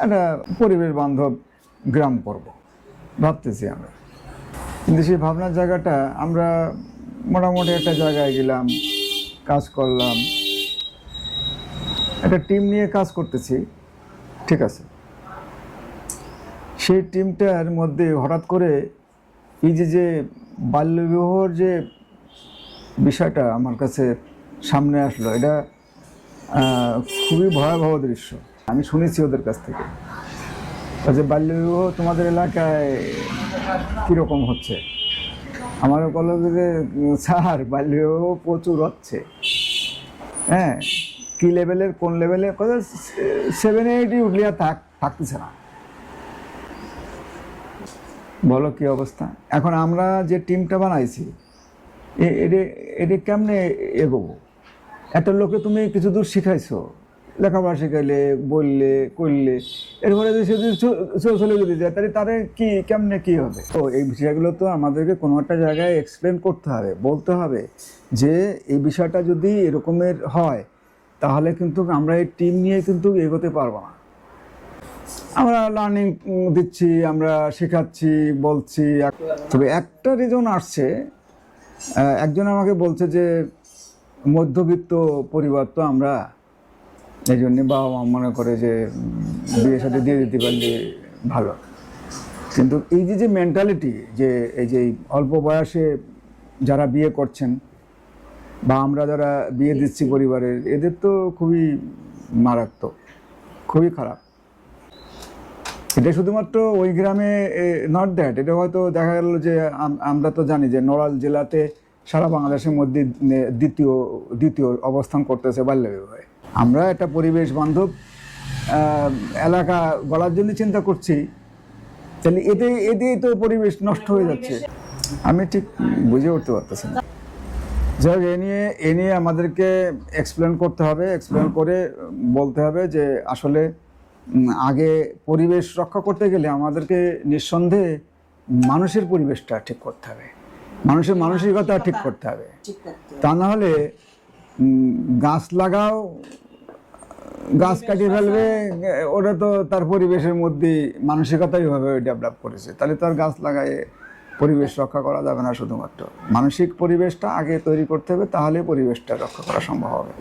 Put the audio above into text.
একটা পরিবেশ বান্ধব গ্রাম করব ভাবতেছি আমরা। কিন্তু সেই ভাবনার জায়গাটা আমরা মোটামুটি একটা জায়গায় গেলাম, কাজ করলাম, একটা টিম নিয়ে কাজ করতেছি, ঠিক আছে। সেই টিমটার মধ্যে হঠাৎ করে এই যে বাল্যবিবাহর যে বিষয়টা আমার কাছে সামনে আসলো, এটা খুবই ভয়াবহ দৃশ্য। আমি শুনেছি ওদের কাছ থেকে যে বাল্যবিবাহ তোমাদের এলাকায় কীরকম হচ্ছে। আমার বলল যে স্যার বাল্যবিবাহ প্রচুর হচ্ছে। হ্যাঁ, কী লেভেলের, কোন লেভেলে, 7-8 উঠলে আর থাকতেছে না। বলো কি অবস্থা। এখন আমরা যে টিমটা বানাইছি এটা কেমনে এগোবো? একটা লোকে তুমি কিছু দূর শিখাইছো, লেখাপড়া শিখাইলে, বললে, করলে, এরপরে যদি সে চলে যদি যায় তাহলে তারে কি কেমনে কি হবে? তো এই বিষয়গুলো তো আমাদেরকে কোনো একটা জায়গায় এক্সপ্লেন করতে হবে, বলতে হবে যে এই বিষয়টা যদি এরকমের হয় তাহলে কিন্তু আমরা এই টিম নিয়ে কিন্তু এগোতে পারবো না। আমরা লার্নিং দিচ্ছি, আমরা শেখাচ্ছি, বলছি। তবে একটা রিজন আসছে, একজন আমাকে বলছে যে মধ্যবিত্ত পরিবার তো আমরা, এই জন্যে বাবা মা মনে করে যে বিয়ের সাথে দিয়ে দিতে পারলে ভালো। কিন্তু এই যে মেন্টালিটি, যে এই যে অল্প বয়সে যারা বিয়ে করছেন বা আমরা যারা বিয়ে দিচ্ছি পরিবারের, এদের তো খুবই মারাত্মক, খুবই খারাপ। এটা শুধুমাত্র ওই গ্রামে নট দ্যাট, এটা হয়তো দেখা গেল যে আমরা তো জানি যে নড়াইল জেলাতে সারা বাংলাদেশের মধ্যে দ্বিতীয় অবস্থান করতেছে বাল্যবিবাহে। আমরা একটা পরিবেশ বান্ধব এলাকা গড়ার জন্য চিন্তা করছি, তাহলে এতেই তো পরিবেশ নষ্ট হয়ে যাচ্ছে। আমি ঠিক বুঝে উঠতে পারতেছি না। যাই হোক, এ নিয়ে আমাদেরকে এক্সপ্লেন করতে হবে, এক্সপ্লেন করে বলতে হবে যে আসলে আগে পরিবেশ রক্ষা করতে গেলে আমাদেরকে নিঃসন্দেহে মানুষের পরিবেশটা ঠিক করতে হবে, মানুষের মানসিকতা ঠিক করতে হবে। তা না হলে গাছ লাগাও, গাছ কাটিয়ে ফেলবে, ওটা তো তার পরিবেশের মধ্যে মানসিকতাই ভাবে ডেভেলপ করেছে, তাহলে তো আর গাছ লাগায় পরিবেশ রক্ষা করা যাবে না। শুধুমাত্র মানসিক পরিবেশটা আগে তৈরি করতে হবে, তাহলে পরিবেশটা রক্ষা করা সম্ভব হবে।